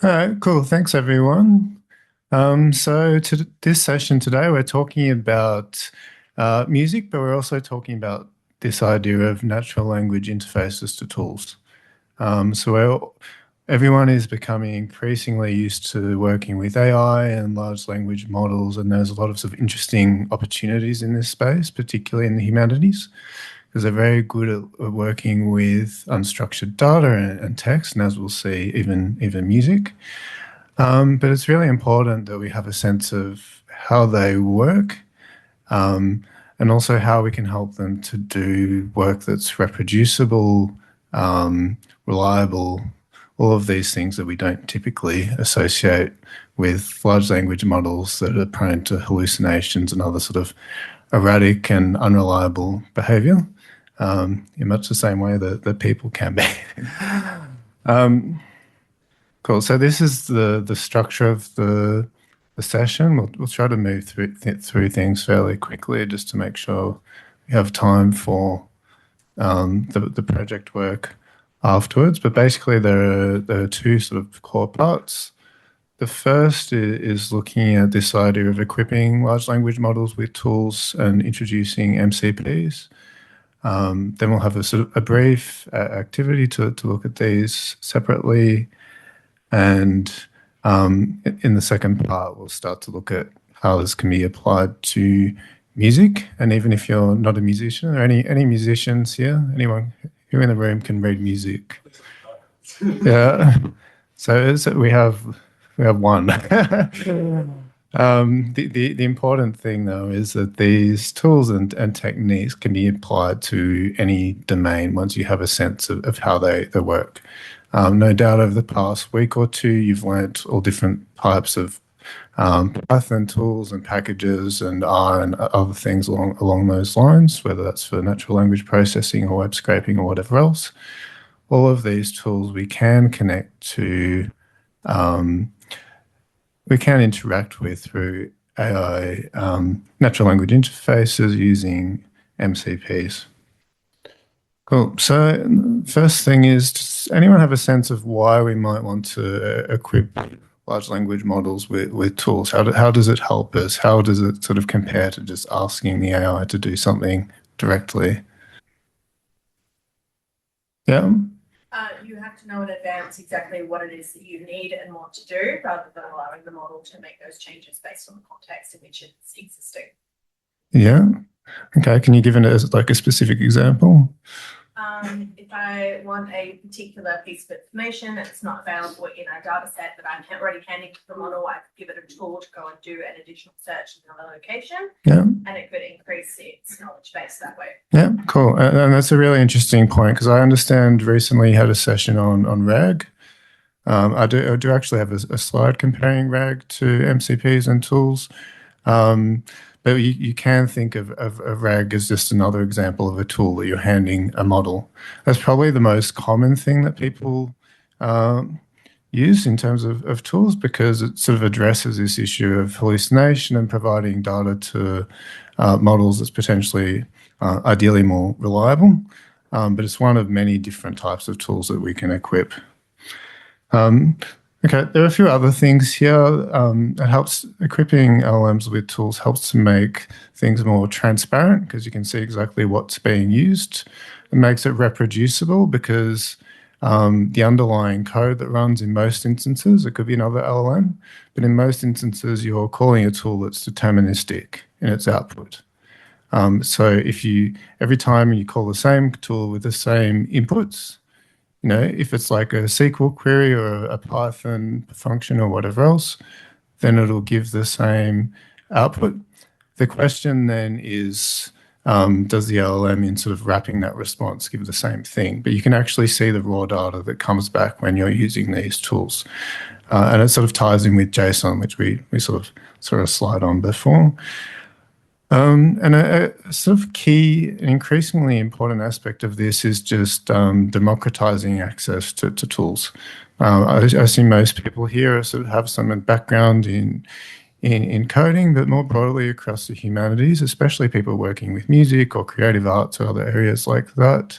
All right, cool. Thanks, everyone. So to this session today, we're talking about music, but we're also talking about this idea of natural language interfaces to tools. Everyone is becoming increasingly used to working with AI and large language models, and there's a lot of sort of interesting opportunities in this space, particularly in the humanities, because they're very good at working with unstructured data and text, and as we'll see, even music. But it's really important that we have a sense of how they work, and also how we can help them to do work that's reproducible, reliable, all of these things that we don't typically associate with large language models that are prone to hallucinations and other sort of erratic and unreliable behavior, in much the same way that people can be. Cool. So this is the structure of the session. We'll try to move through things fairly quickly just to make sure we have time for the project work afterwards. But basically, there are two sort of core parts. The first is looking at this idea of equipping large language models with tools and introducing MCPs. Then we'll have a sort of a brief activity to look at these separately. And in the second part, we'll start to look at how this can be applied to music. And even if you're not a musician, or any musicians here, anyone who in the room can read music? Yeah. So we have one. The important thing, though, is that these tools and techniques can be applied to any domain once you have a sense of how they work. No doubt over the past week or two, you've learnt all different types of Python tools and packages and R and other things along those lines, whether that's for natural language processing or web scraping or whatever else. All of these tools we can connect to, we can interact with through AI natural language interfaces using MCPs. Cool. So first thing is, does anyone have a sense of why we might want to equip large language models with tools? How does it help us? How does it sort of compare to just asking the AI to do something directly? Yeah. You have to know in advance exactly what it is that you need and want to do, rather than allowing the model to make those changes based on the context in which it's existing. Yeah. Okay. Can you give it a specific example? If I want a particular piece of information that's not available in our data set that I'm already handing to the model, I could give it a tool to go and do an additional search in another location. Yeah. And it could increase its knowledge base that way. Yeah, cool. And that's a really interesting point, because I understand recently you had a session on RAG. I do actually have a slide comparing RAG to MCPs and tools. But you can think of RAG as just another example of a tool that you're handing a model. That's probably the most common thing that people use in terms of tools, because it sort of addresses this issue of hallucination and providing data to models that's potentially ideally more reliable. But it's one of many different types of tools that we can equip. Okay, there are a few other things here. It helps, equipping LLMs with tools helps to make things more transparent, because you can see exactly what's being used. It makes it reproducible, because the underlying code that runs in most instances, it could be another LLM, but in most instances you're calling a tool that's deterministic in its output. So if every time you call the same tool with the same inputs, if it's like a SQL query or a Python function or whatever else, then it'll give the same output. The question then is, does the LLM, in sort of wrapping that response, give the same thing? But you can actually see the raw data that comes back when you're using these tools. And it sort of ties in with JSON, which we sort of slide on before. And a sort of key and increasingly important aspect of this is just democratizing access to tools. I see most people here sort of have some background in coding, but more broadly across the humanities, especially people working with music or creative arts or other areas like that.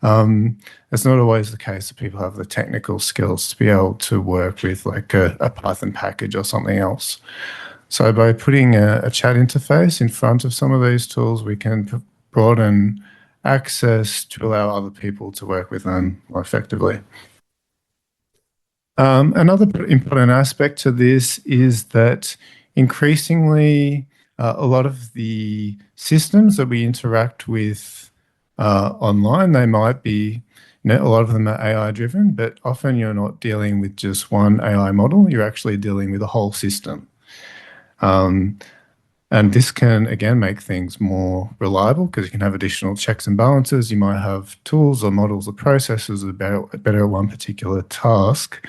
It's not always the case that people have the technical skills to be able to work with like a Python package or something else. So by putting a chat interface in front of some of these tools, we can broaden access to allow other people to work with them more effectively. Another important aspect to this is that increasingly a lot of the systems that we interact with online, they might be, a lot of them are AI driven, but often you're not dealing with just one AI model, you're actually dealing with a whole system. And this can, again, make things more reliable because you can have additional checks and balances. You might have tools or models or processes that are better at one particular task.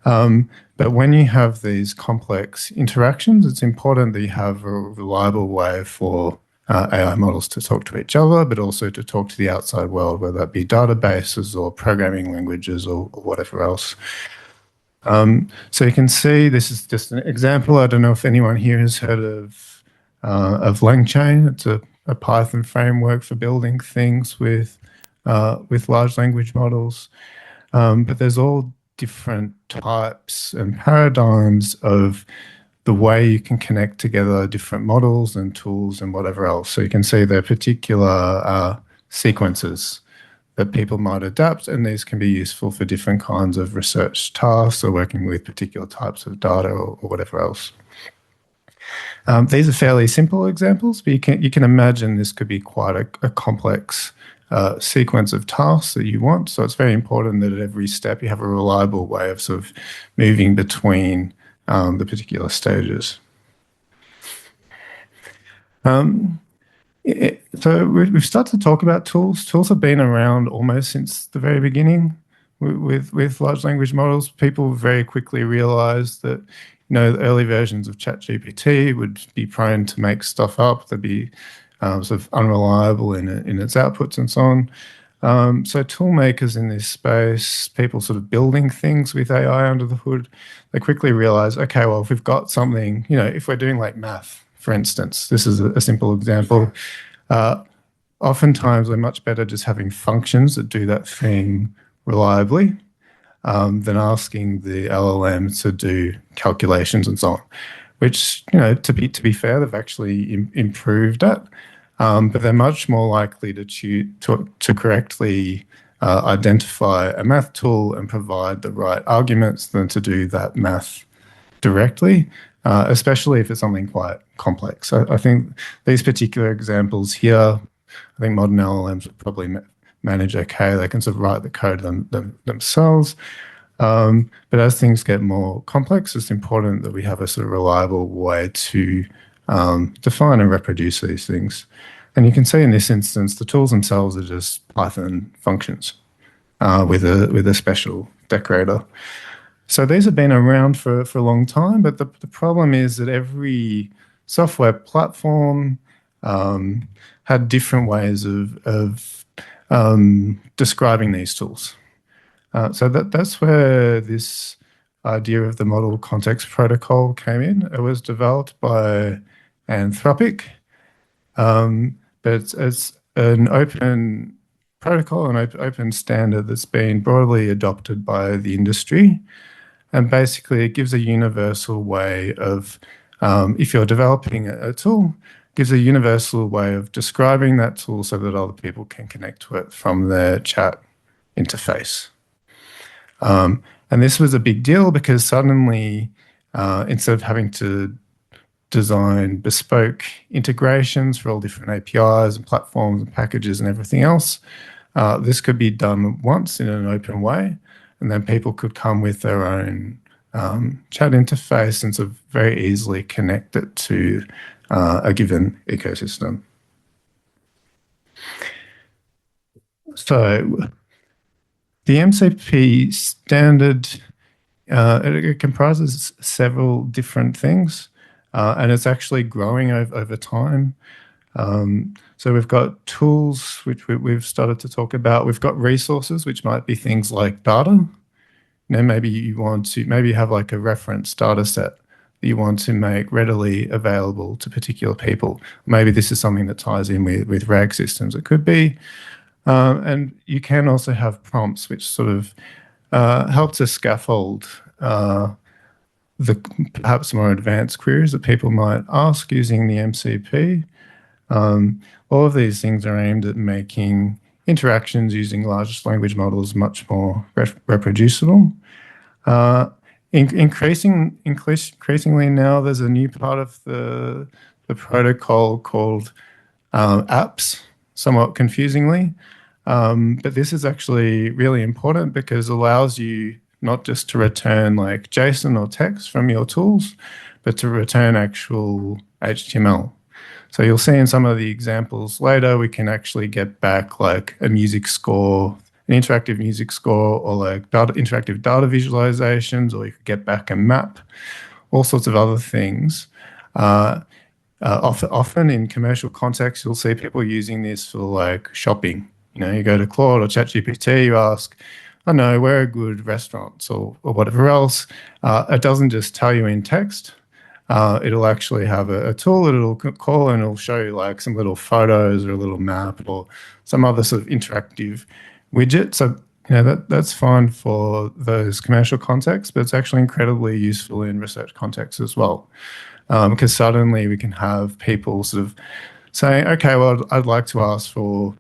But when you have these complex interactions, it's important that you have a reliable way for AI models to talk to each other, but also to talk to the outside world, whether that be databases or programming languages or whatever else. So you can see this is just an example. I don't know if anyone here has heard of LangChain. It's a Python framework for building things with large language models. But there's all different types and paradigms of the way you can connect together different models and tools and whatever else. So you can see there are particular sequences that people might adapt, and these can be useful for different kinds of research tasks or working with particular types of data or whatever else. These are fairly simple examples, but you can imagine this could be quite a complex sequence of tasks that you want. So it's very important that at every step you have a reliable way of sort of moving between the particular stages. So we've started to talk about tools. Tools have been around almost since the very beginning with large language models. People very quickly realized that the early versions of ChatGPT would be prone to make stuff up. They'd be sort of unreliable in its outputs and so on. So tool makers in this space, people sort of building things with AI under the hood, they quickly realize, okay, well, if we've got something, if we're doing like math, for instance, this is a simple example. Oftentimes we're much better just having functions that do that thing reliably than asking the LLM to do calculations and so on, which, to be fair, they've actually improved at. But they're much more likely to correctly identify a math tool and provide the right arguments than to do that math directly, especially if it's something quite complex. So I think these particular examples here, I think modern LLMs would probably manage okay. They can sort of write the code themselves. But as things get more complex, it's important that we have a sort of reliable way to define and reproduce these things. And you can see in this instance, the tools themselves are just Python functions with a special decorator. So these have been around for a long time, but the problem is that every software platform had different ways of describing these tools. So that's where this idea of the model context protocol came in. It was developed by Anthropic, but it's an open protocol, an open standard that's been broadly adopted by the industry. And basically it gives a universal way of, if you're developing a tool, gives a universal way of describing that tool so that other people can connect to it from their chat interface. And this was a big deal because suddenly, instead of having to design bespoke integrations for all different APIs and platforms and packages and everything else, this could be done once in an open way, and then people could come with their own chat interface and sort of very easily connect it to a given ecosystem. So the MCP standard, it comprises several different things, and it's actually growing over time. So we've got tools, which we've started to talk about. We've got resources, which might be things like data. Maybe you have like a reference data set that you want to make readily available to particular people. Maybe this is something that ties in with RAG systems. It could be. And you can also have prompts which sort of help to scaffold the perhaps more advanced queries that people might ask using the MCP. All of these things are aimed at making interactions using large language models much more reproducible. Increasingly now, there's a new part of the protocol called apps, somewhat confusingly. But this is actually really important because it allows you not just to return like JSON or text from your tools, but to return actual HTML. So you'll see in some of the examples later, we can actually get back like a music score, an interactive music score, or like interactive data visualizations, or you could get back a map, all sorts of other things. Often in commercial context, you'll see people using this for like shopping. You go to Claude or ChatGPT, you ask, I know, where are good restaurants or whatever else. It doesn't just tell you in text. It'll actually have a tool that it'll call and it'll show you like some little photos or a little map or some other sort of interactive widget. So that's fine for those commercial contexts, but it's actually incredibly useful in research contexts as well. Because suddenly we can have people sort of saying, okay, well, I'd like to ask for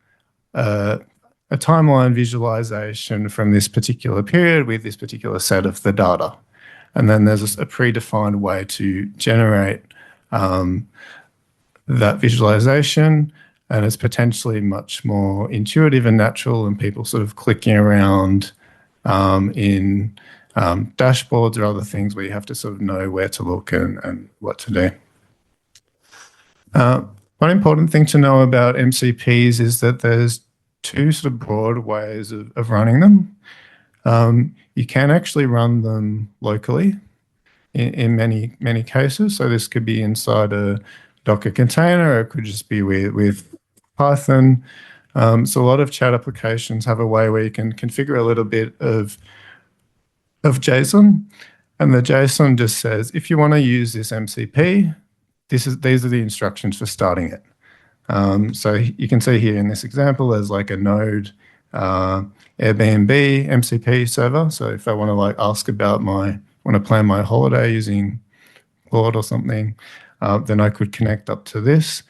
a timeline visualization from this particular period with this particular set of the data. And then there's a predefined way to generate that visualization, and it's potentially much more intuitive and natural than people sort of clicking around in dashboards or other things where you have to sort of know where to look and what to do. One important thing to know about MCPs is that there's two sort of broad ways of running them. You can actually run them locally in many cases. So this could be inside a Docker container, or it could just be with Python. So a lot of chat applications have a way where you can configure a little bit of JSON, and the JSON just says, if you want to use this MCP, these are the instructions for starting it. So you can see here in this example, there's like a node Airbnb MCP server. So if I want to like ask about want to plan my holiday using Claude or something, then I could connect up to this.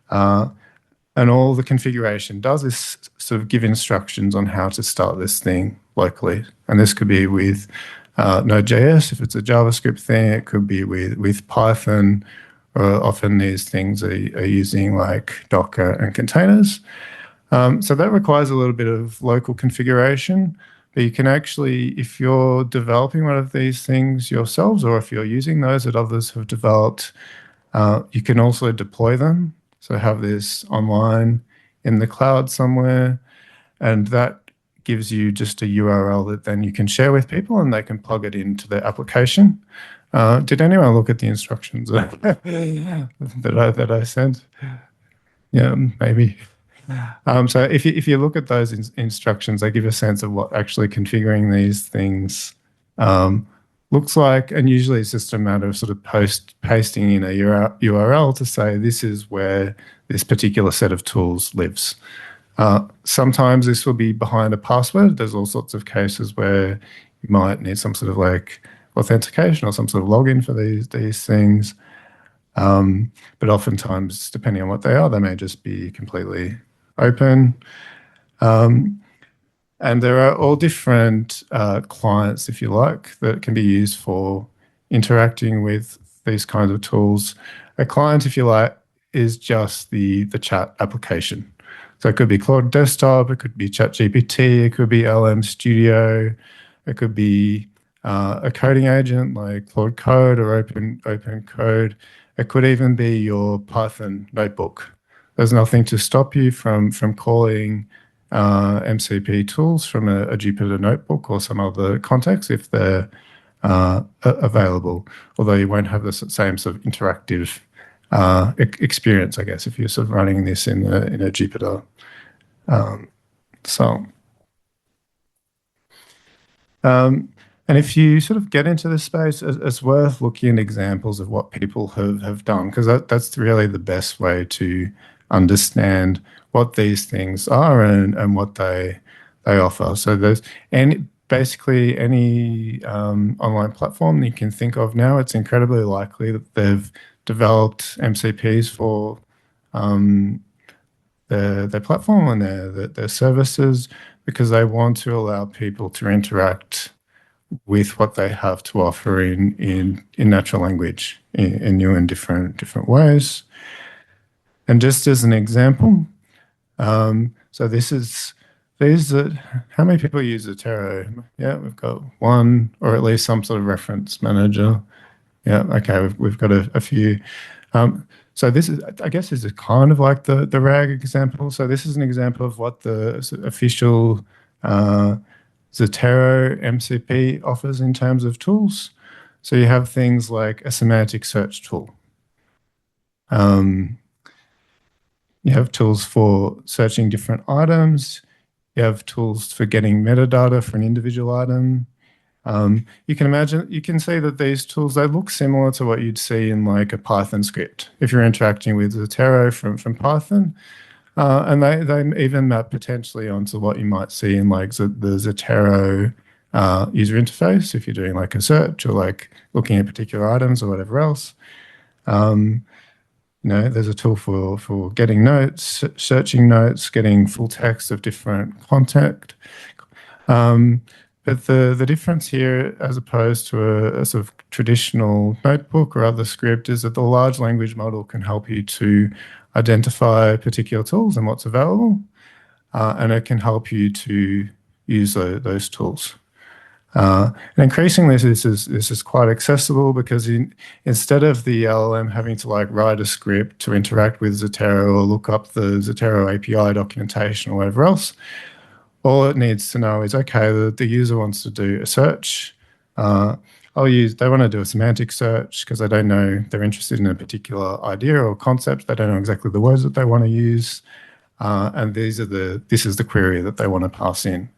And all the configuration does is sort of give instructions on how to start this thing locally. And this could be with Node.js if it's a JavaScript thing. It could be with Python. Often these things are using like Docker and containers. So that requires a little bit of local configuration. But you can actually, if you're developing one of these things yourselves, or if you're using those that others have developed, you can also deploy them. So have this online in the cloud somewhere, and that gives you just a URL that then you can share with people and they can plug it into their application. Did anyone look at the instructions that I sent? Yeah, maybe. So if you look at those instructions, they give a sense of what actually configuring these things looks like, and usually it's just a matter of sort of pasting in a URL to say this is where this particular set of tools lives. Sometimes this will be behind a password. There's all sorts of cases where you might need some sort of like authentication or some sort of login for these things. But oftentimes, depending on what they are, they may just be completely open. And there are all different clients, if you like, that can be used for interacting with these kinds of tools. A client, if you like, is just the chat application. So it could be Claude Desktop, it could be ChatGPT, it could be LM Studio, it could be a coding agent like Claude Code or Open Code. It could even be your Python notebook. There's nothing to stop you from calling MCP tools from a Jupyter notebook or some other context if they're available, although you won't have the same sort of interactive experience, I guess, if you're sort of running this in a Jupyter. And if you sort of get into this space, it's worth looking at examples of what people have done, because that's really the best way to understand what these things are and what they offer. So there's basically any online platform that you can think of now, it's incredibly likely that they've developed MCPs for their platform and their services, because they want to allow people to interact with what they have to offer in natural language in new and different ways. And just as an example, so how many people use Zotero? Yeah, we've got one, or at least some sort of reference manager. Yeah, okay, we've got a few. So this is, I guess, is kind of like the RAG example. So this is an example of what the official Zotero MCP offers in terms of tools. So you have things like a semantic search tool. You have tools for searching different items. You have tools for getting metadata for an individual item. You can see that these tools, they look similar to what you'd see in like a Python script if you're interacting with Zotero from Python. And they even map potentially onto what you might see in like the Zotero user interface if you're doing like a search or like looking at particular items or whatever else. There's a tool for getting notes, searching notes, getting full text of different content. But the difference here, as opposed to a sort of traditional notebook or other script, is that the large language model can help you to identify particular tools and what's available, and it can help you to use those tools. And increasingly, this is quite accessible, because instead of the LLM having to like write a script to interact with Zotero or look up the Zotero API documentation or whatever else, all it needs to know is, okay, the user wants to do a search. They want to do a semantic search because they don't know, they're interested in a particular idea or concept. They don't know exactly the words that they want to use. And this is the query that they want to pass in.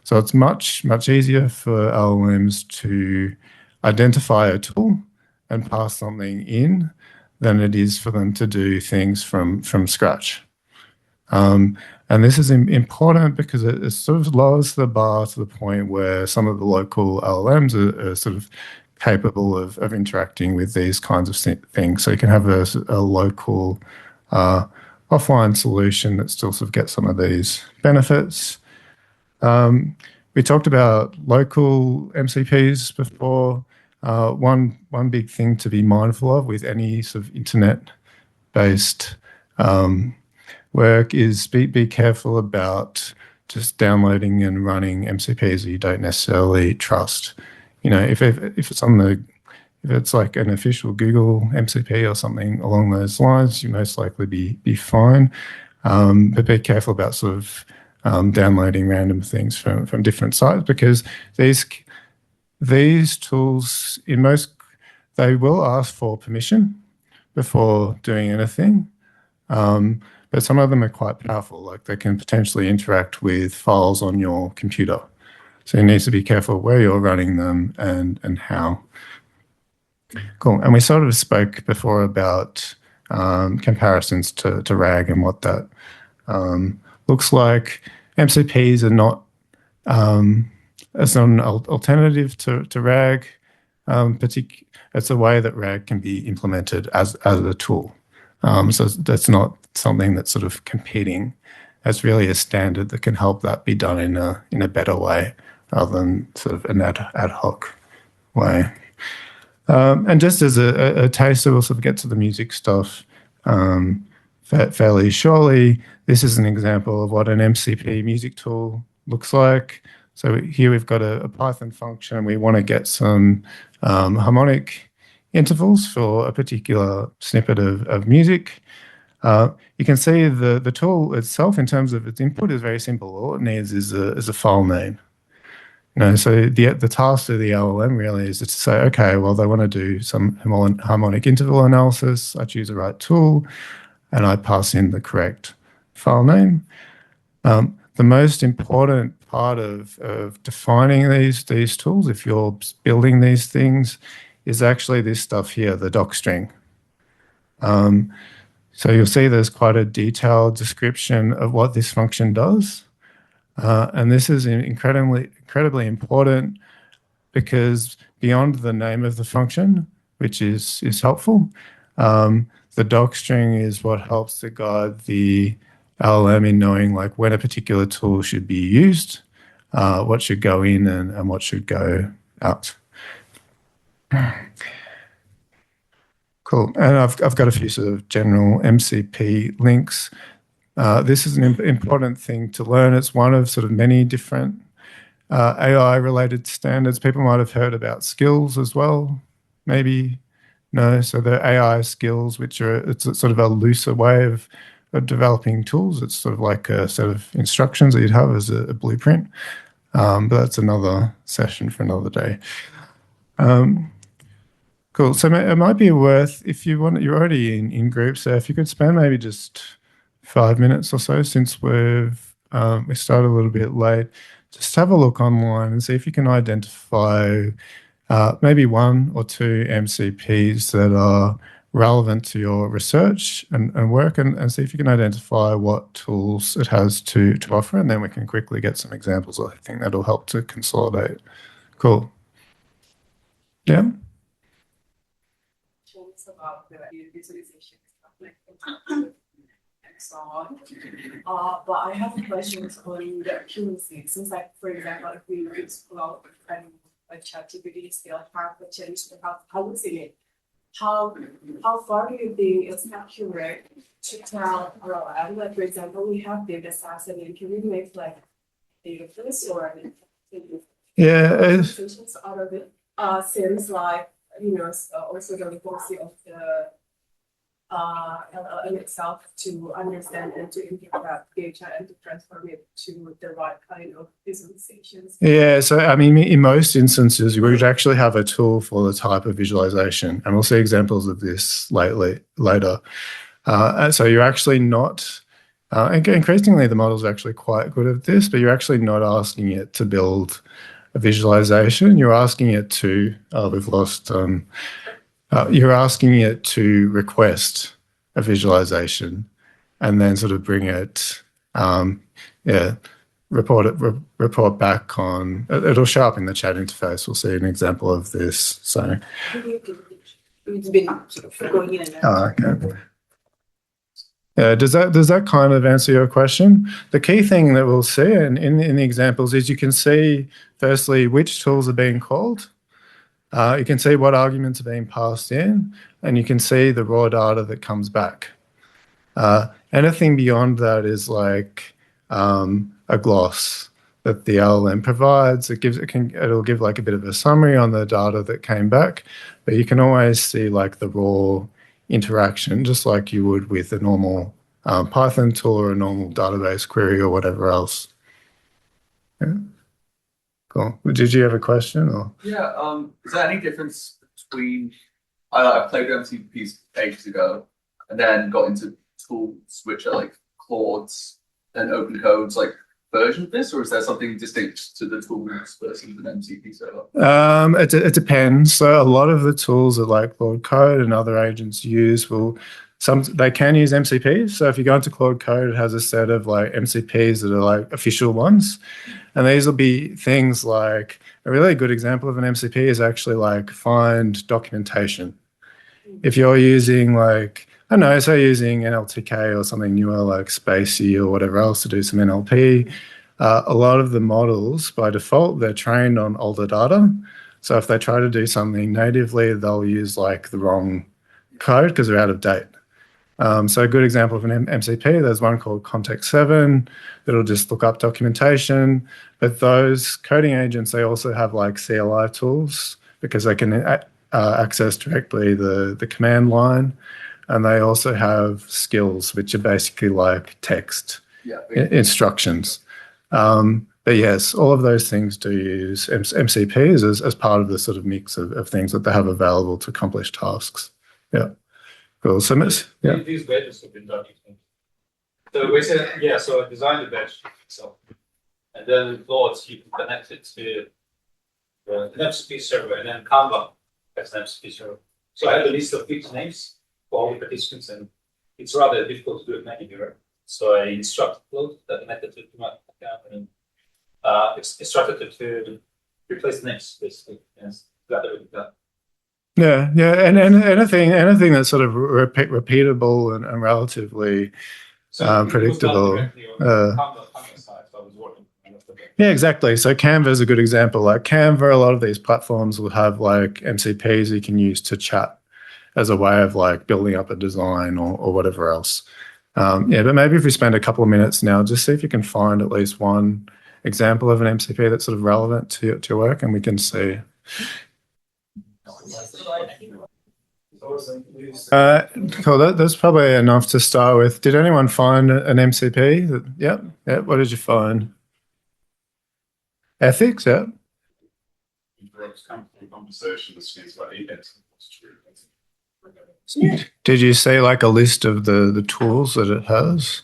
So it's much easier for LLMs to identify a tool and pass something in than it is for them to do things from scratch. And this is important because it sort of lowers the bar to the point where some of the local LLMs are sort of capable of interacting with these kinds of things. So you can have a local offline solution that still sort of gets some of these benefits. We talked about local MCPs before. One big thing to be mindful of with any sort of internet-based work is be careful about just downloading and running MCPs that you don't necessarily trust. If it's like an official Google MCP or something along those lines, you most likely be fine. But be careful about sort of downloading random things from different sites, because these tools, they will ask for permission before doing anything. But some of them are quite powerful, like they can potentially interact with files on your computer. So you need to be careful where you're running them and how. Cool. And we sort of spoke before about comparisons to RAG and what that looks like. MCPs are not as an alternative to RAG. It's a way that RAG can be implemented as a tool. So that's not something that's sort of competing. It's really a standard that can help that be done in a better way rather than sort of an ad hoc way. And just as a taster, we'll sort of get to the music stuff fairly shortly. This is an example of what an MCP music tool looks like. So here we've got a Python function. We want to get some harmonic intervals for a particular snippet of music. You can see the tool itself, in terms of its input, is very simple. All it needs is a file name. So the task of the LLM really is to say, okay, well, they want to do some harmonic interval analysis. I choose the right tool, and I pass in the correct file name. The most important part of defining these tools, if you're building these things, is actually this stuff here, the doc string. So you'll see there's quite a detailed description of what this function does. And this is incredibly important because beyond the name of the function, which is helpful, the doc string is what helps to guide the LLM in knowing like when a particular tool should be used, what should go in and what should go out. Cool. And I've got a few sort of general MCP links. This is an important thing to learn. It's one of sort of many different AI-related standards. People might have heard about skills as well, maybe. No, so the AI skills, which are it's a sort of a looser way of developing tools. It's sort of like a set of instructions that you'd have as a blueprint. But that's another session for another day. Cool. So it might be worth, if you want, you're already in groups, so if you could spend maybe just 5 minutes or so, since we started a little bit late, just have a look online and see if you can identify maybe 1 or 2 MCPs that are relevant to your research and work, and see if you can identify what tools it has to offer, and then we can quickly get some examples. I think that'll help to consolidate. Cool. Yeah. About the visualization stuff like and so on. But I have questions on the accuracy. Since, like, for example, if we use cloud and a ChatGPT still have the chance to have hallucinate, how far do you think it's accurate to tell LLM? Like, for example, we have data sets, and can we make like database or conversations out of it? Since like also the policy of the LLM itself to understand and to interpret data and to transform it to the right kind of visualizations. Yeah, so I mean, in most instances, you would actually have a tool for the type of visualization, and we'll see examples of this later. And so you're actually not, increasingly the model's actually quite good at this, but you're actually not asking it to build a visualization. You're asking it to, we've lost, you're asking it to request a visualization and then sort of bring it, report back on, it'll show up in the chat interface. We'll see an example of this. So it's been sort of going in and out. Okay. Yeah, does that kind of answer your question? The key thing that we'll see in the examples is you can see, firstly, which tools are being called. You can see what arguments are being passed in, and you can see the raw data that comes back. Anything beyond that is like a gloss that the LLM provides. It'll give like a bit of a summary on the data that came back, but you can always see like the raw interaction, just like you would with a normal Python tool or a normal database query or whatever else. Yeah. Cool. Did you have a question? Or? Yeah. Is there any difference between I played with MCPs ages ago and then got into tools which are like Claude's and OpenCode's like version of this, or is there something distinct to the tools versus an MCP server? It depends. So a lot of the tools that like Claude Code and other agents use they can use MCPs. So if you go into Claude Code, it has a set of like MCPs that are like official ones. And these will be things like, a really good example of an MCP is actually like find documentation. If you're using like, I don't know, say using NLTK or something newer like Spacey or whatever else to do some NLP, a lot of the models by default, they're trained on older data. So if they try to do something natively, they'll use like the wrong code because they're out of date. So a good example of an MCP, there's one called Context 7 that'll just look up documentation. But those coding agents, they also have like CLI tools because they can access directly the command line. And they also have skills, which are basically like text instructions. But yes, all of those things do use MCPs as part of the sort of mix of things that they have available to accomplish tasks. Yeah. Cool. So, yeah. These badges have been done. So we said, yeah, so I designed the badge itself. And then in Claude, you can connect it to an MCP server, and then Canva has an MCP server. So I have a list of 50 names for all the participants, and it's rather difficult to do it manually. So I instructed float that method to my account and instructed it to replace the names, basically. Yes, got it with that. Yeah, and anything that's sort of repeatable and relatively predictable. Yeah, exactly. So Canva is a good example. Like Canva, a lot of these platforms will have like MCPs you can use to chat as a way of like building up a design or whatever else. Yeah, but maybe if we spend a couple of minutes now, just see if you can find at least one example of an MCP that's sort of relevant to your work, and we can see. Cool. That's probably enough to start with. Did anyone find an MCP? Yep. What did you find? Ethics. Yep. Did you see like a list of the tools that it has?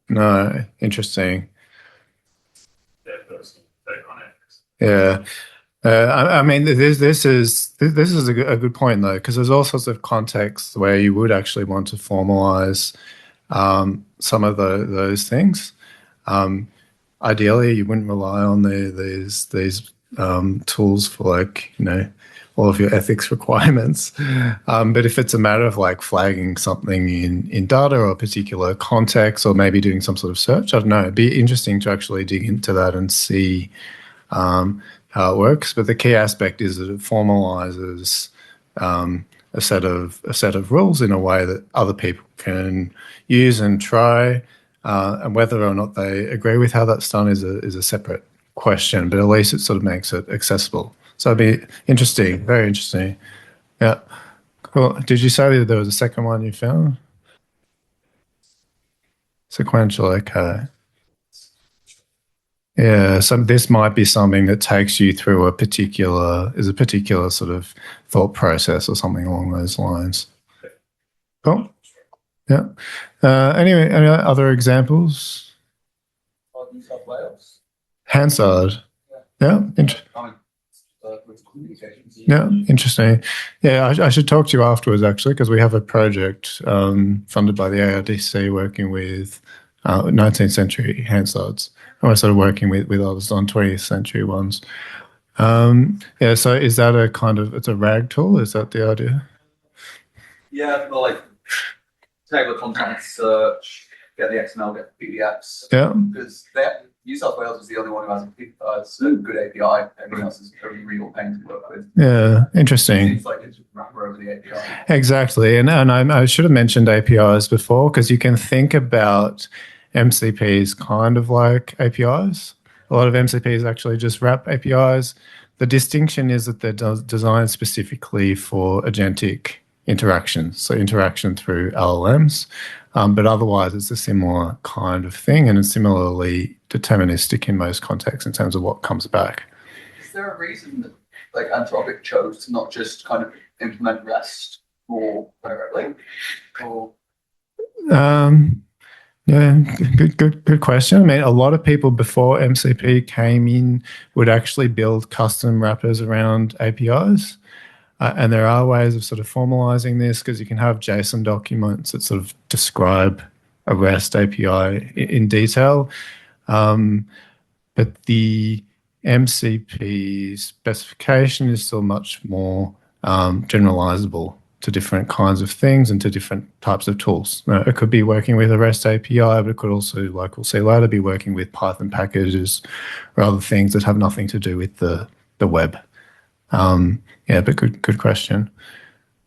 No. Interesting. Yeah. I mean, this is a good point though, because there's all sorts of contexts where you would actually want to formalize some of those things. Ideally, you wouldn't rely on these tools for like all of your ethics requirements. But if it's a matter of like flagging something in data or a particular context, or maybe doing some sort of search, I don't know. It'd be interesting to actually dig into that and see how it works. But the key aspect is that it formalizes a set of rules in a way that other people can use and try. And whether or not they agree with how that's done is a separate question. But at least it sort of makes it accessible. So it'd be interesting, very interesting. Yeah. Cool. Did you say that there was a second one you found? Sequential, okay. Yeah, so this might be something that takes you through a particular sort of thought process or something along those lines. Cool. Yeah. Anyway, any other examples? New South Wales. Hansard. Yeah. Yeah, interesting. Yeah, I should talk to you afterwards actually, because we have a project funded by the ARDC working with 19th century Hansards. And we're sort of working with others on 20th century ones. Yeah, so is that it's a RAG tool? Is that the idea? Yeah, well, like table of contents search, get the XML, get the PDFs. Yeah. Because New South Wales is the only one who has a good API. Everyone else is a real pain to work with. Yeah, interesting. It seems like it's wrapper over the API. Exactly, and I should have mentioned APIs before, because you can think about MCPs kind of like APIs. A lot of MCPs actually just wrap APIs. The distinction is that they're designed specifically for agentic interaction, so interaction through LLMs. But otherwise, it's a similar kind of thing, and it's similarly deterministic in most contexts in terms of what comes back. Is there a reason that like Anthropic chose to not just kind of implement REST more directly? Or yeah, good question. I mean, a lot of people before MCP came in would actually build custom wrappers around APIs. And there are ways of sort of formalizing this, because you can have JSON documents that sort of describe a REST API in detail. But the MCP specification is still much more generalizable to different kinds of things and to different types of tools. Now, it could be working with a REST API, but it could also, like we'll see later, be working with Python packages or other things that have nothing to do with the web. Yeah, but good question.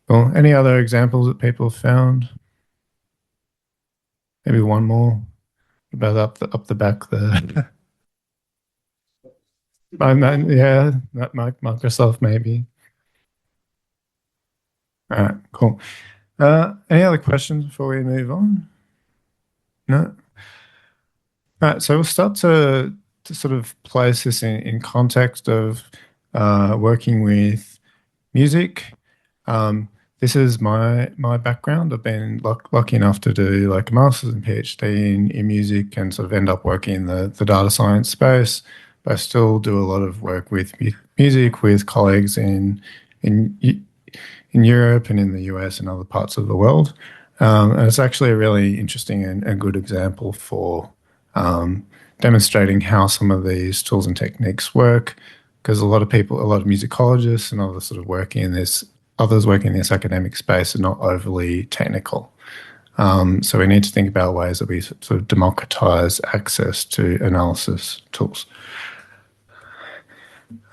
Well, any other examples that people have found? Maybe one more about up the back there. Yeah, Microsoft maybe. All right, cool. Any other questions before we move on? No? All right, so we'll start to sort of place this in context of working with music. This is my background. I've been lucky enough to do like a master's and PhD in music and sort of end up working in the data science space. But I still do a lot of work with music with colleagues in in Europe and in the US and other parts of the world. And it's actually a really interesting and good example for demonstrating how some of these tools and techniques work, because a lot of musicologists and others working in this academic space are not overly technical. So we need to think about ways that we sort of democratize access to analysis tools.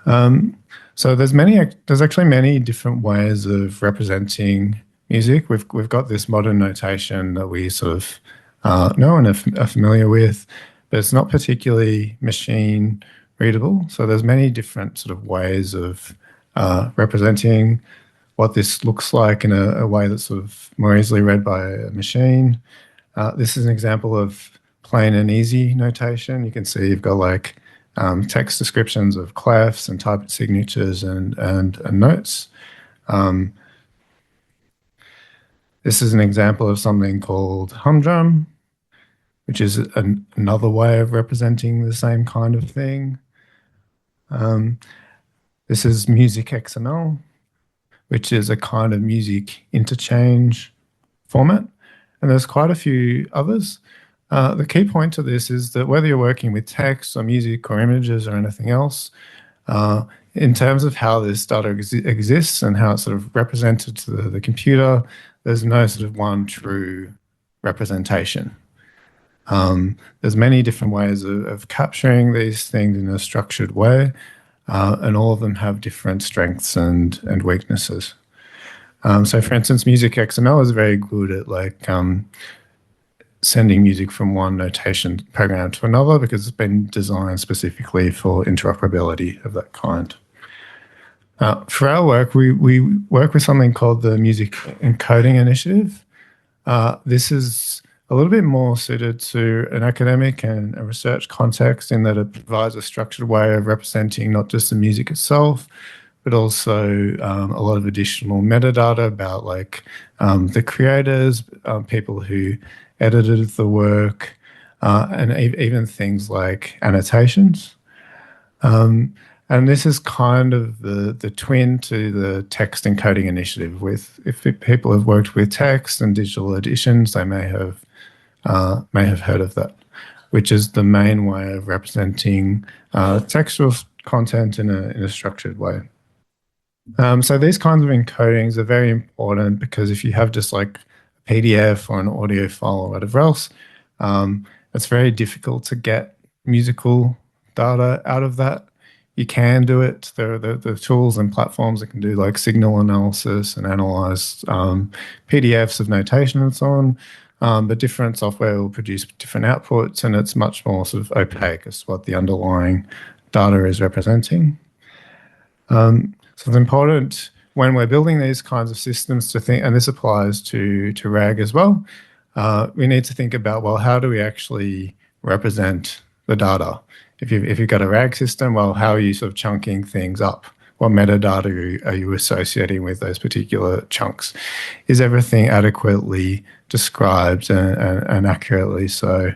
So there's actually many different ways of representing music. We've got this modern notation that we sort of know and are familiar with, but it's not particularly machine readable. So there's many different sort of ways of representing what this looks like in a way that's sort of more easily read by a machine. This is an example of plain and easy notation. You can see you've got like text descriptions of clefs and type signatures and notes. This is an example of something called humdrum, which is another way of representing the same kind of thing. This is music XML, which is a kind of music interchange format. And there's quite a few others. The key point to this is that whether you're working with text or music or images or anything else, in terms of how this data exists and how it's sort of represented to the computer, there's no sort of one true representation. There's many different ways of capturing these things in a structured way, and all of them have different strengths and weaknesses. So for instance, music XML is very good at like sending music from one notation program to another because it's been designed specifically for interoperability of that kind. For our work, we work with something called the Music Encoding Initiative. This is a little bit more suited to an academic and a research context in that it provides a structured way of representing not just the music itself, but also a lot of additional metadata about like the creators, people who edited the work, and even things like annotations. And this is kind of the twin to the text encoding initiative. If people have worked with text and digital editions, they may have heard of that, which is the main way of representing textual content in a structured way. So these kinds of encodings are very important because if you have just like a PDF or an audio file or whatever else, it's very difficult to get musical data out of that. You can do it. There are the tools and platforms that can do like signal analysis and analyze PDFs of notation and so on. But different software will produce different outputs, and it's much more sort of opaque as to what the underlying data is representing. So it's important when we're building these kinds of systems to think, and this applies to RAG as well, we need to think about, well, how do we actually represent the data? If you've got a RAG system, well, how are you sort of chunking things up? What metadata are you associating with those particular chunks? Is everything adequately described and accurately so?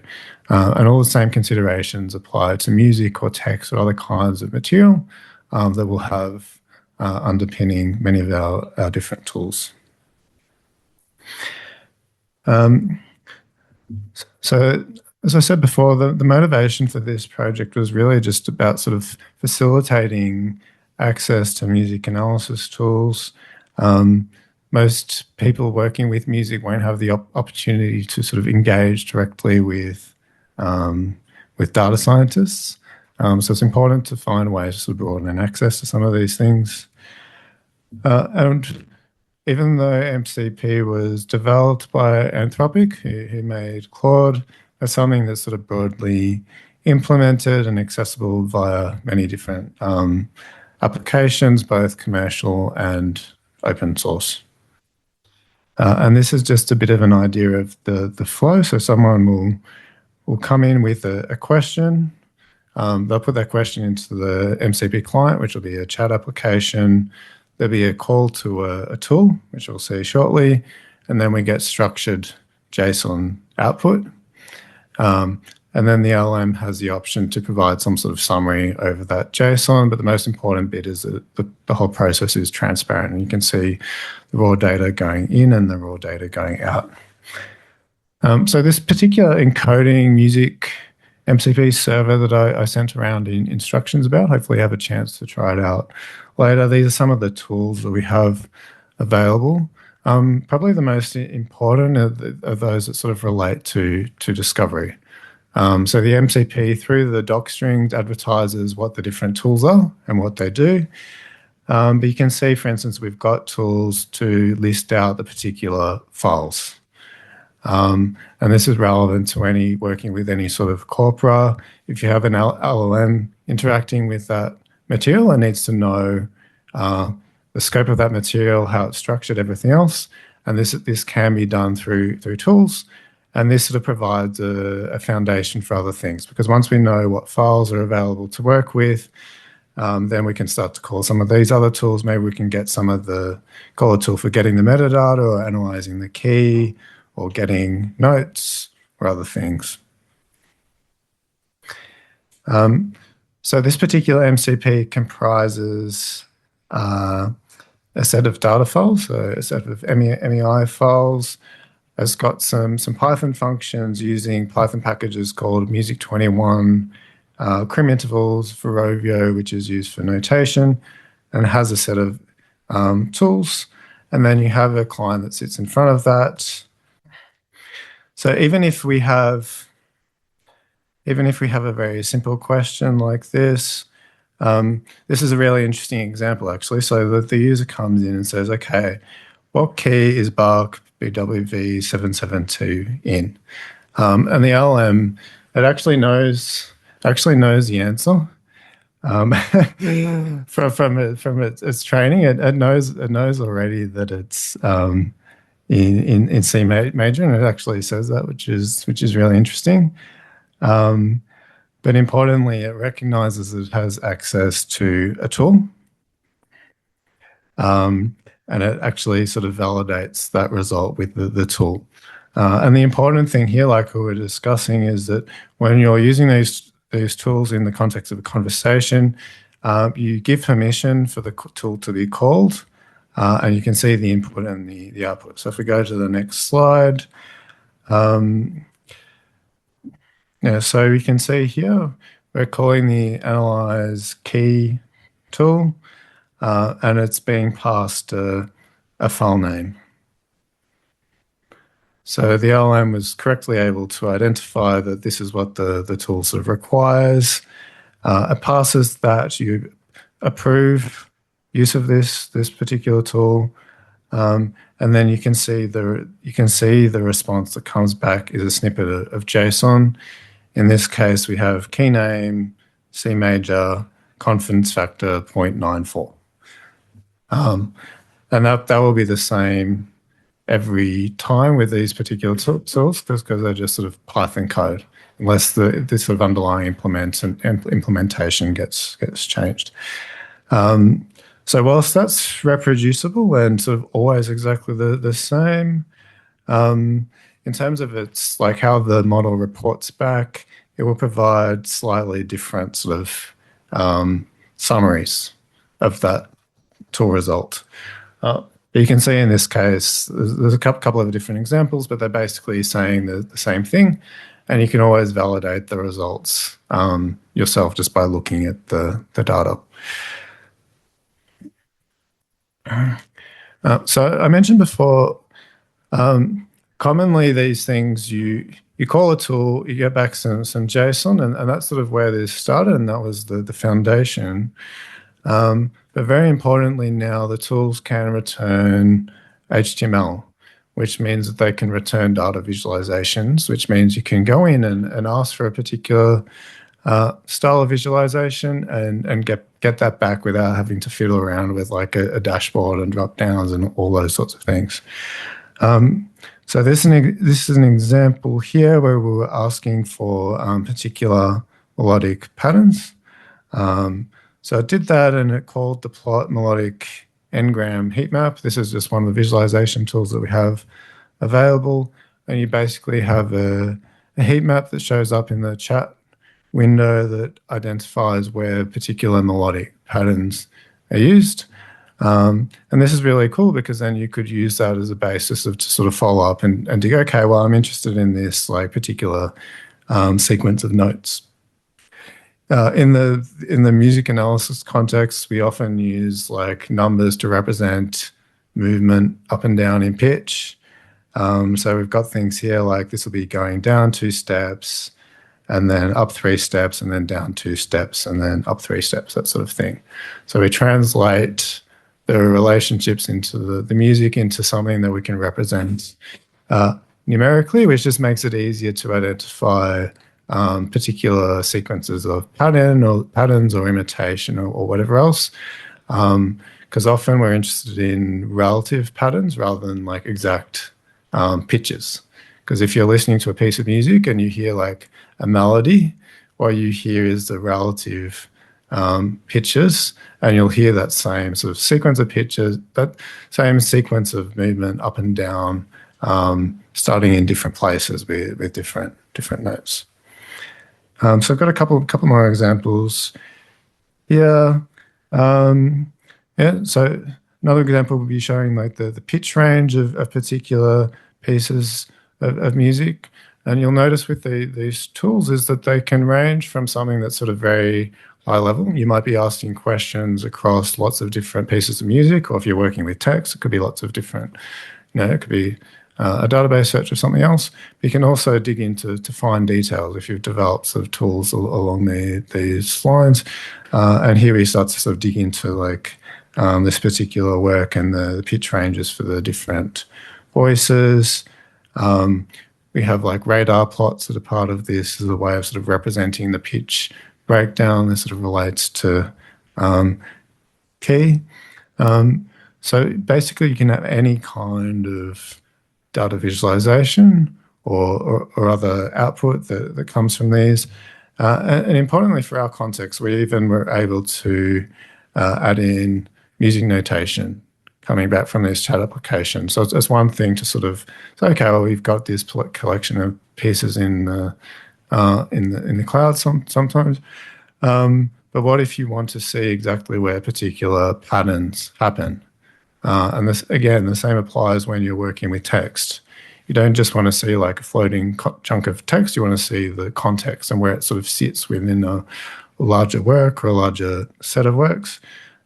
And all the same considerations apply to music or text or other kinds of material that will have underpinning many of our different tools. So as I said before, the motivation for this project was really just about sort of facilitating access to music analysis tools. Most people working with music won't have the opportunity to sort of engage directly with data scientists. So it's important to find ways to sort of broaden access to some of these things. And even though MCP was developed by Anthropic, who made Claude, it's something that's sort of broadly implemented and accessible via many different applications, both commercial and open source. And this is just a bit of an idea of the flow. So someone will come in with a question. They'll put that question into the MCP client, which will be a chat application. There'll be a call to a tool, which we'll see shortly. And then we get structured JSON output. And And then the LLM has the option to provide some sort of summary over that JSON. But the most important bit is that the whole process is transparent, and you can see the raw data going in and the raw data going out. So this particular encoding music MCP server that I sent around in instructions about, hopefully you have a chance to try it out later. These are some of the tools that we have available. Probably the most important are those that sort of relate to discovery. So the MCP through the doc strings advertises what the different tools are and what they do. But you can see, for instance, we've got tools to list out the particular files. And this is relevant to working with any sort of corpora. If you have an LLM interacting with that material, it needs to know the scope of that material, how it's structured, everything else. And this can be done through tools. And this sort of provides a foundation for other things, because once we know what files are available to work with, then we can start to call some of these other tools. Maybe we can get call a tool for getting the metadata or analyzing the key or getting notes or other things. So this particular MCP comprises a set of data files, so a set of MEI files. It's got some Python functions using Python packages called music21, crim intervals, Verovio, which is used for notation, and has a set of tools. And then you have a client that sits in front of that. So even if we have a very simple question like this, this is a really interesting example actually. So that the user comes in and says, okay, what key is Bach BWV 772 in? And the LLM, it actually knows the answer. From its training, it knows already that it's in C major, and it actually says that, which is really interesting. But importantly, it recognizes that it has access to a tool, and it actually sort of validates that result with the tool. And the important thing here, like we were discussing, is that when you're using these tools in the context of a conversation, you give permission for the tool to be called, and you can see the input and the output. So if we go to the next slide, so you can see here, we're calling the analyze key tool, and it's being passed a file name. So the LLM was correctly able to identify that this is what the tool sort of requires. It passes that, you approve use of this particular tool, and then you can see the response that comes back is a snippet of JSON. In this case, we have key name, C major, confidence factor 0.94. And that will be the same every time with these particular tools, because they're just sort of Python code, unless this sort of underlying implementation gets changed. So whilst that's reproducible and sort of always exactly the same, in terms of its like how the model reports back, it will provide slightly different sort of summaries of that tool result. You can see in this case, there's a couple of different examples, but they're basically saying the same thing, and you can always validate the results yourself just by looking at the data. So I mentioned before, commonly these things, you call a tool, you get back some JSON, and that's sort of where this started, and that was the foundation. But very importantly now, the tools can return HTML, which means that they can return data visualizations, which means you can go in and ask for a particular style of visualization and get that back without having to fiddle around with like a dashboard and drop downs and all those sorts of things. So this is an example here where we were asking for particular melodic patterns. So it did that, and it called the plot melodic n-gram heat map. This is just one of the visualization tools that we have available, and you basically have a a heat map that shows up in the chat window that identifies where particular melodic patterns are used. And this is really cool because then you could use that as a basis to sort of follow up and to go, okay, well, I'm interested in this like particular sequence of notes. In the music analysis context, we often use like numbers to represent movement up and down in pitch. So we've got things here like this will be going down 2 steps, and then up 3 steps, and then down 2 steps, and then up 3 steps, that sort of thing. So we translate the relationships into the music into something that we can represent numerically, which just makes it easier to identify particular sequences of patterns or imitation or whatever else. Because often we're interested in relative patterns rather than like exact pitches. Because if you're listening to a piece of music and you hear like a melody, what you hear is the relative pitches, and you'll hear that same sort of sequence of pitches, that same sequence of movement up and down, starting in different places with different notes. So I've got a couple more examples here. Yeah, so another example would be showing like the pitch range of particular pieces of music. And you'll notice with these tools is that they can range from something that's sort of very high level. You might be asking questions across lots of different pieces of music, or if you're working with text, it could be lots of different, it could be a database search or something else. But you can also dig into fine details if you've developed sort of tools along these lines. And here we start to sort of dig into like this particular work and the pitch ranges for the different voices. We have like radar plots that are part of this as a way of sort of representing the pitch breakdown that sort of relates to key. So basically you can have any kind of data visualization or other output that comes from these. And importantly for our context, we even were able to add in music notation coming back from this chat application. So it's one thing to sort of say, okay, well, we've got this collection of pieces in the cloud sometimes. But what if you want to see exactly where particular patterns happen? And this, again, the same applies when you're working with text. You don't just want to see like a floating chunk of text, you want to see the context and where it sort of sits within a larger work or a larger set of works.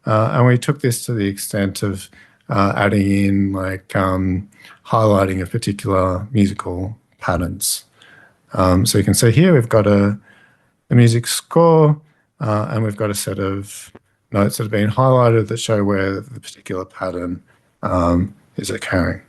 And we took this to the extent of adding in like highlighting of particular musical patterns. So you can see here we've got a music score and we've got a set of notes that have been highlighted that show where the particular pattern is occurring.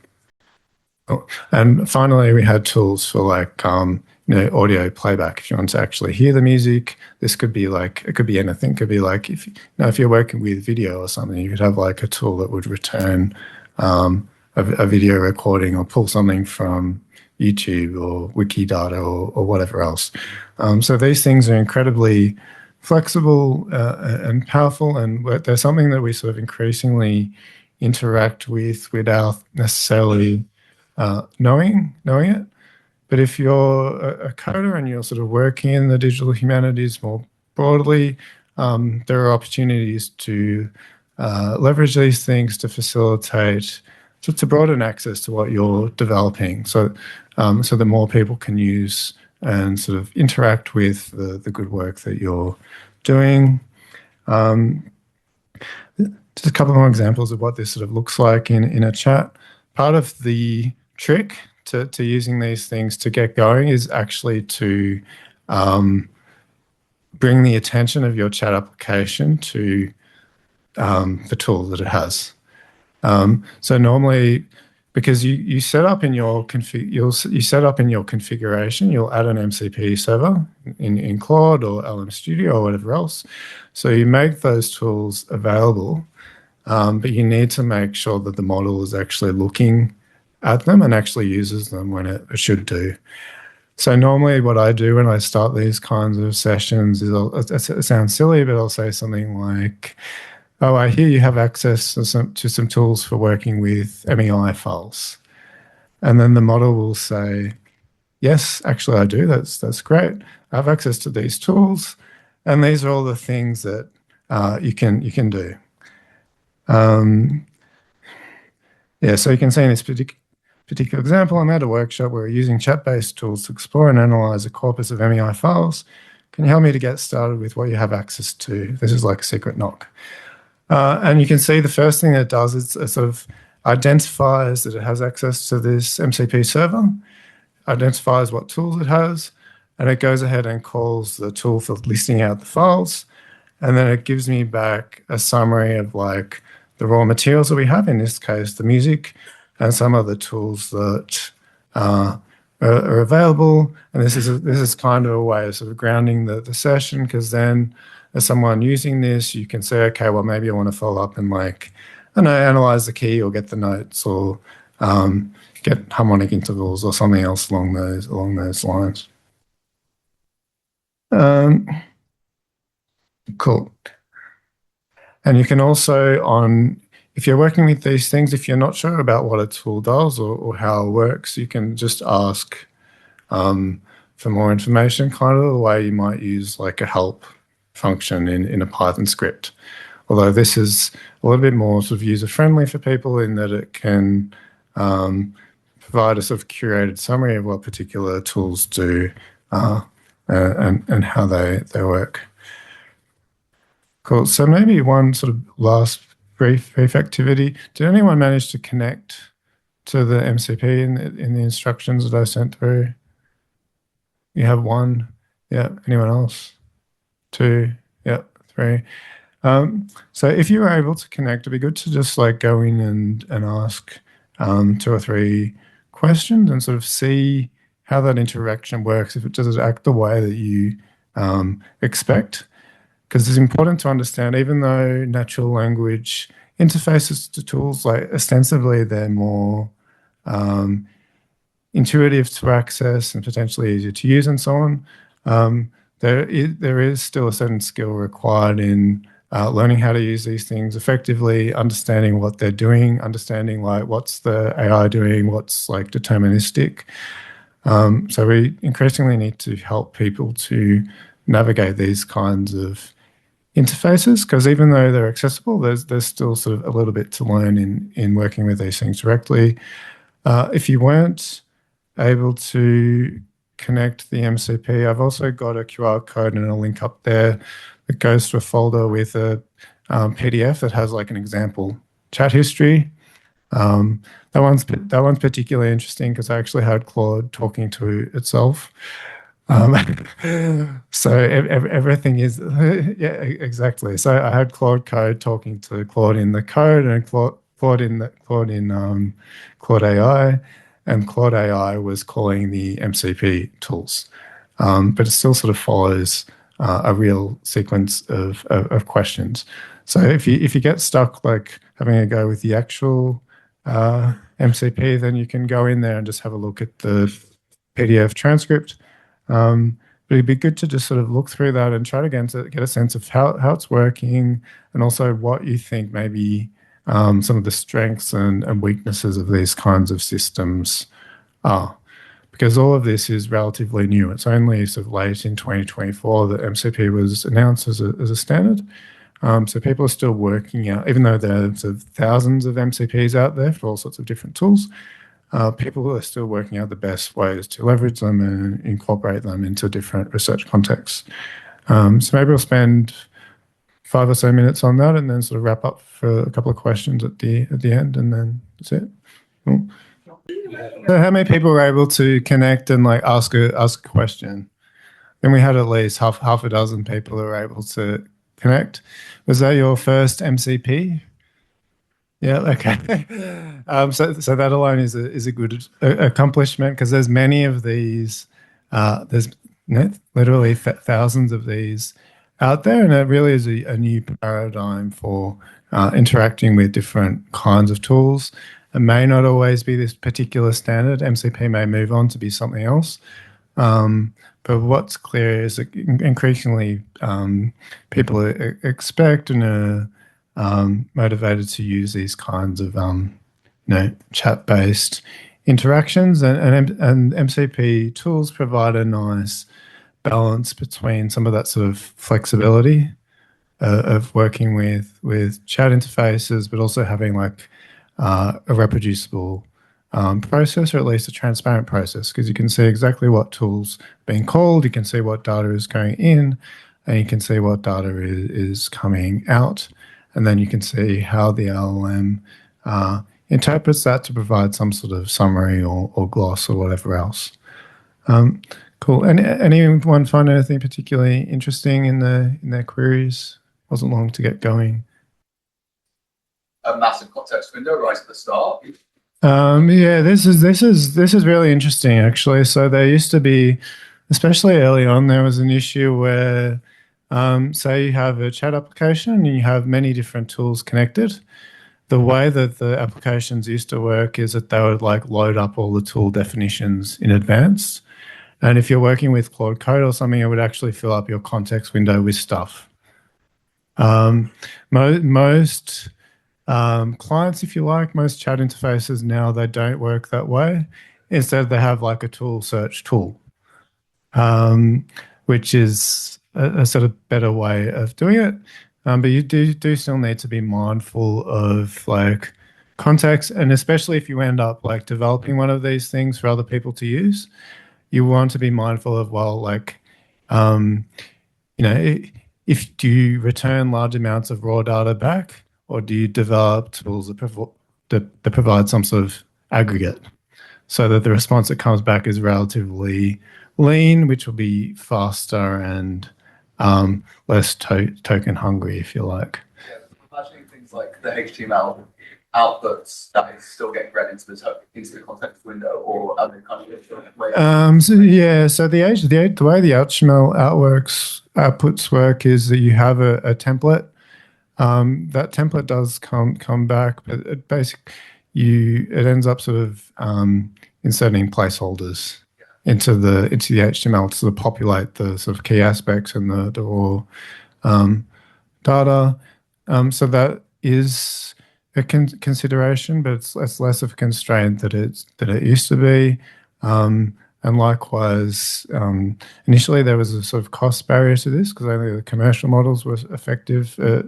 Oh, and finally, we had tools for like audio playback. If you want to actually hear the music, this could be like, it could be anything. It could be like if you're working with video or something, you could have like a tool that would return a video recording or pull something from YouTube or Wikidata or whatever else. So these things are incredibly flexible and powerful, and they're something that we sort of increasingly interact with without necessarily knowing it. But if you're a coder and you're sort of working in the digital humanities more broadly, there are opportunities to leverage these things to facilitate, to broaden access to what you're developing, so that more people can use and sort of interact with the good work that you're doing. Just a couple more examples of what this sort of looks like in a chat. Part of the trick to using these things to get going is actually to bring the attention of your chat application to the tool that it has. So normally, because you set up in your you set up in your configuration, you'll add an MCP server in Claude or LM Studio or whatever else. So you make those tools available, but you need to make sure that the model is actually looking at them and actually uses them when it should do. So normally what I do when I start these kinds of sessions is, it sounds silly, but I'll say something like, oh, I hear you have access to some tools for working with MEI files. And then the model will say, yes, actually I do. That's great. I have access to these tools, and these are all the things that you can do. Yeah, so you can see in this particular example, I'm at a workshop where we're using chat-based tools to explore and analyze a corpus of MEI files. Can you help me to get started with what you have access to? This is like a secret knock. And you can see the first thing that it does is it sort of identifies that it has access to this MCP server, identifies what tools it has, and it goes ahead and calls the tool for listing out the files. And then it gives me back a summary of like the raw materials that we have, in this case, the music, and some of the tools that are available. And this is kind of a way of sort of grounding the session, because then as someone using this, you can say, okay, well, maybe I want to follow up and like, I don't know, analyze the key or get the notes or get harmonic intervals or something else along those lines. Cool. And you can also, if you're working with these things, if you're not sure about what a tool does or how it works, you can just ask for more information, kind of the way you might use like a help function in a Python script. Although this is a little bit more sort of user-friendly for people in that it can provide a sort of curated summary of what particular tools do and how they work. Cool. So maybe one sort of last brief activity. Did anyone manage to connect to the MCP in the instructions that I sent through? You have one. Yeah. Anyone else? Two. Yeah. Three. So if you were able to connect, it'd be good to just like go in and ask 2 or 3 questions and sort of see how that interaction works, if it does act the way that you expect. Because it's important to understand, even though natural language interfaces to tools, like ostensibly they're more intuitive to access and potentially easier to use and so on, there is still a certain skill required in learning how to use these things effectively, understanding what they're doing, understanding like what's the AI doing, what's like deterministic. So we increasingly need to help people to navigate these kinds of interfaces, because even though they're accessible, there's still sort of a little bit to learn in working with these things directly. If you weren't able to connect the MCP, I've also got a QR code and a link up there that goes to a folder with a PDF that has like an example chat history. That one's particularly interesting because I actually had Claude talking to itself. So everything is, yeah, exactly. So I had Claude Code talking to Claude in the code and Claude in Claude AI, and Claude AI was calling the MCP tools. But it still sort of follows a real sequence of questions. So if you get stuck like having a go with the actual MCP, then you can go in there and just have a look at the PDF transcript. But it'd be good to just sort of look through that and try to get a sense of how it's working, and also what you think maybe some of the strengths and weaknesses of these kinds of systems are. Because all of this is relatively new. It's only sort of late in 2024 that MCP was announced as a standard. So people are still working out, even though there's thousands of MCPs out there for all sorts of different tools, people are still working out the best ways to leverage them and incorporate them into different research contexts. So maybe we'll spend 5 or so minutes on that and then sort of wrap up for a couple of questions at the end, and then that's it. Cool. So how many people were able to connect and like ask a question? Then we had at least half a dozen people who were able to connect. Was that your first MCP? Yeah, okay. So that alone is a good accomplishment, because there's many of these. There's literally thousands of these out there, and it really is a new paradigm for interacting with different kinds of tools. It may not always be this particular standard. MCP may move on to be something else. But what's clear is that increasingly people expect and are motivated to use these kinds of chat-based interactions, and MCP tools provide a nice balance between some of that sort of flexibility of working with chat interfaces, but also having like a reproducible process, or at least a transparent process, because you can see exactly what tools being called, you can see what data is going in, and you can see what data is coming out, and then you can see how the LLM interprets that to provide some sort of summary or gloss or whatever else. Cool. And anyone find anything particularly interesting in their queries? Wasn't long to get going. A massive context window right at the start. Yeah, this is really interesting actually. So there used to be, especially early on, there was an issue where, say you have a chat application and you have many different tools connected. The way that the applications used to work is that they would like load up all the tool definitions in advance. And if you're working with Claude Code or something, it would actually fill up your context window with stuff. Most clients, if you like, most chat interfaces now, they don't work that way. Instead, they have like a tool search tool, which is a sort of better way of doing it. But you do still need to be mindful of like context, and especially if you end up like developing one of these things for other people to use, you want to be mindful of, well, like, if do you return large amounts of raw data back, or do you develop tools that provide some sort of aggregate so that the response that comes back is relatively lean, which will be faster and less token hungry, if you like. Yeah, imagining things like the HTML outputs that is still getting read into the context window, or other kind of way. So the way the HTML outputs work is that you have a template. That template does come back, but it ends up sort of inserting placeholders into the HTML to sort of populate the sort of key aspects and the raw data. So that is a consideration, but it's less of a constraint that it used to be. And likewise, initially there was a sort of cost barrier to this because only the commercial models were effective at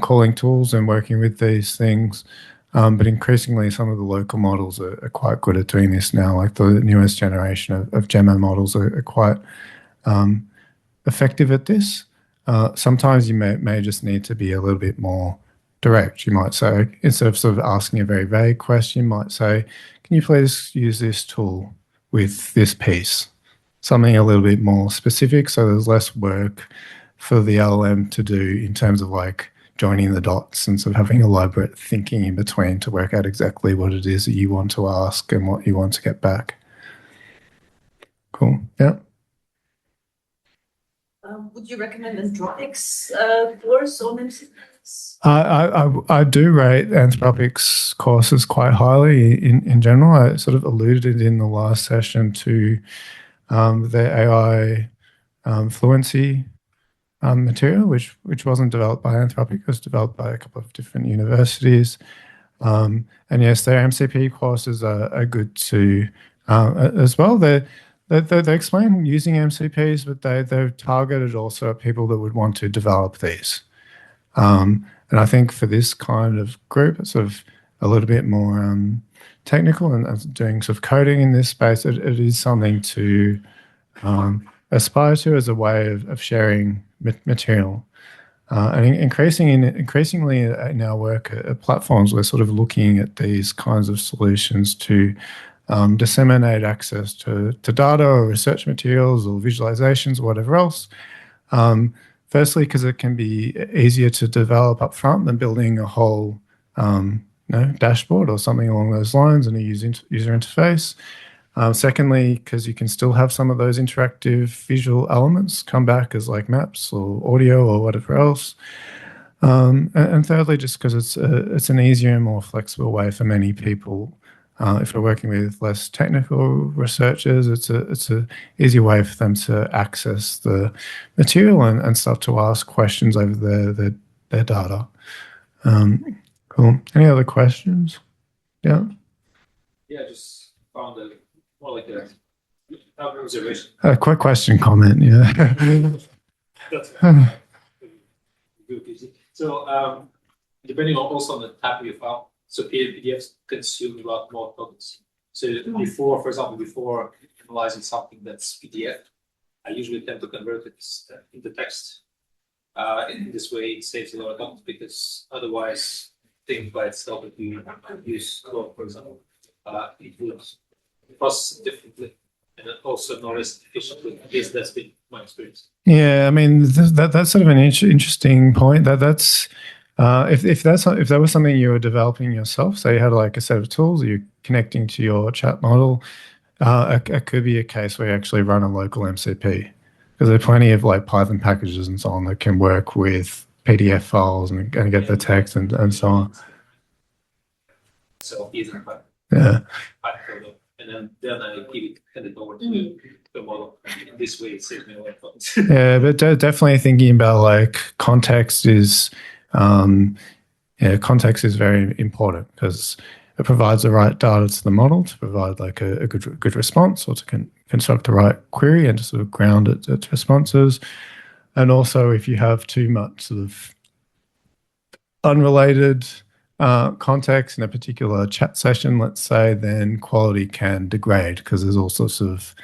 calling tools and working with these things. But increasingly, some of the local models are quite good at doing this now. Like the newest generation of Gemma models are quite effective at this. Sometimes you may just need to be a little bit more direct. You might say, instead of sort of asking a very vague question, you might say, can you please use this tool with this piece? Something a little bit more specific, so there's less work for the LLM to do in terms of like joining the dots and sort of having elaborate thinking in between to work out exactly what it is that you want to ask and what you want to get back. Cool. Yeah. Would you recommend Anthropic's course on MCPs? I do rate Anthropic's courses quite highly in general. I sort of alluded it in the last session to their AI fluency material, which wasn't developed by Anthropic, it was developed by a couple of different universities. And yes, their MCP courses are good too as well. They explain using MCPs, but they're targeted also at people that would want to develop these. And I think for this kind of group, it's sort of a little bit more technical and doing sort of coding in this space. It is something to aspire to as a way of sharing material. And increasingly in our work at platforms, we're sort of looking at these kinds of solutions to disseminate access to data or research materials or visualizations or whatever else. Firstly, because it can be easier to develop up front than building a whole dashboard or something along those lines and a user interface. Secondly, because you can still have some of those interactive visual elements come back as like maps or audio or whatever else. And thirdly, just because it's an easier and more flexible way for many people. If we're working with less technical researchers, it's a easy way for them to access the material and start to ask questions over their data. Cool. Any other questions? Yeah. Yeah, just found a more like a observation. A quick question, comment, yeah. That's good, easy. So depending on also on the type of your file, so PDFs consume a lot more tokens. So before, for example, before analyzing something that's PDF, I usually tend to convert it into text. In this way, it saves a lot of tokens because otherwise, think by itself, if you use Claude, for example, it would process it differently and also not as efficiently. At least that's been my experience. Yeah, I mean that's sort of an interesting point. That's if that was something you were developing yourself, so you had like a set of tools, you're connecting to your chat model. It could be a case where you actually run a local MCP, because there are plenty of like Python packages and so on that can work with PDF files and get the text and so on. So easy, but Yeah. And then I hand it over to the model. In this way, it saves me a lot of tokens. Yeah, but definitely thinking about like context is very important, because it provides the right data to the model to provide like a good response, or to construct the right query and to sort of ground its responses. And also, if you have too much sort of unrelated context in a particular chat session, let's say, then quality can degrade, because there's all sorts of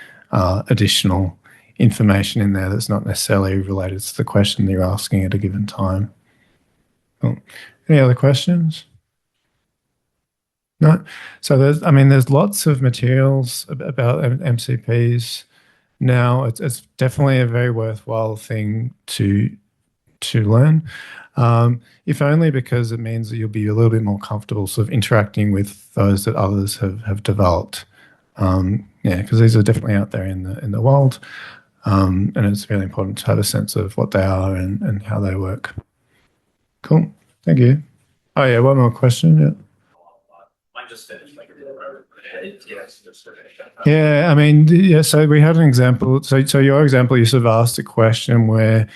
additional information in there that's not necessarily related to the question that you're asking at a given time. Cool. Any other questions? No. So there's lots of materials about MCPs now. It's definitely a very worthwhile thing to learn, if only because it means that you'll be a little bit more comfortable sort of interacting with those that others have developed. Yeah, because these are definitely out there in the world, and it's really important to have a sense of what they are and how they work. Cool. Thank you. Oh yeah, one more question. Yeah. Mine just finished like yes, just finished. Yeah, I mean, yeah. So we had an example. So your example, you sort of asked a question where,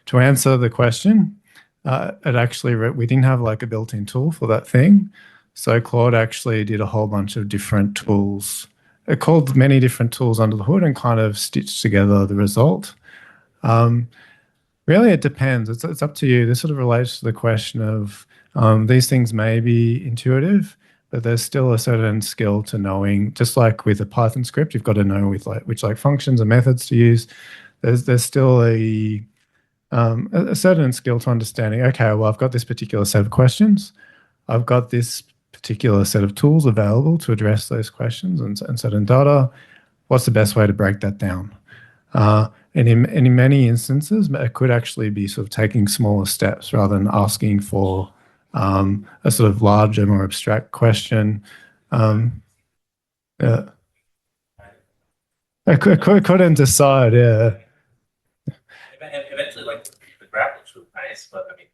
to answer the question, it actually we didn't have like a built-in tool for that thing. So Claude actually did a whole bunch of different tools. It called many different tools under the hood and kind of stitched together the result. Really, it depends. It's up to you. This sort of relates to the question of these things may be intuitive, but there's still a certain skill to knowing. Just like with a Python script, you've got to know with which functions and methods to use. There's still a certain skill to understanding. Okay, well, I've got this particular set of questions. I've got this particular set of tools available to address those questions and certain data. What's the best way to break that down? And in many instances, it could actually be sort of taking smaller steps rather than asking for a sort of larger, more abstract question. Yeah. I couldn't decide, yeah. Eventually, like the graph looks really nice, but I mean.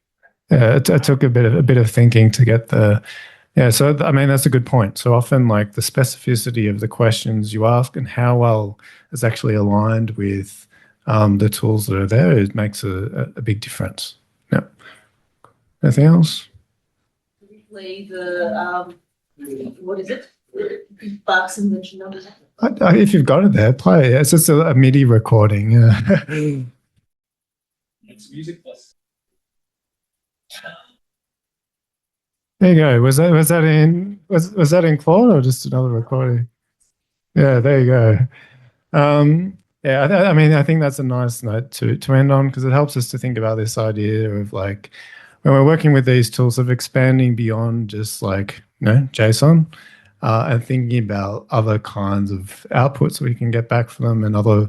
Yeah, it took a bit of thinking to get the. Yeah, so I mean that's a good point. So often, like the specificity of the questions you ask and how well it's actually aligned with the tools that are there, it makes a big difference. Yeah. Anything else? Play the what is it? Box invention numbers. If you've got it there, play it. It's just a MIDI recording. Yeah. It's music plus. There you go. Was that in Claude or just another recording? Yeah, there you go. Yeah, I mean, I think that's a nice note to end on, because it helps us to think about this idea of like when we're working with these tools of expanding beyond just like JSON and thinking about other kinds of outputs we can get back from them and other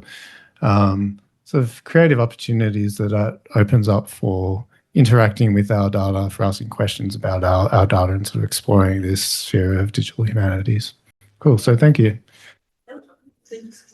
sort of creative opportunities that opens up for interacting with our data, for asking questions about our data and sort of exploring this sphere of digital humanities. Cool. So thank you. Thanks.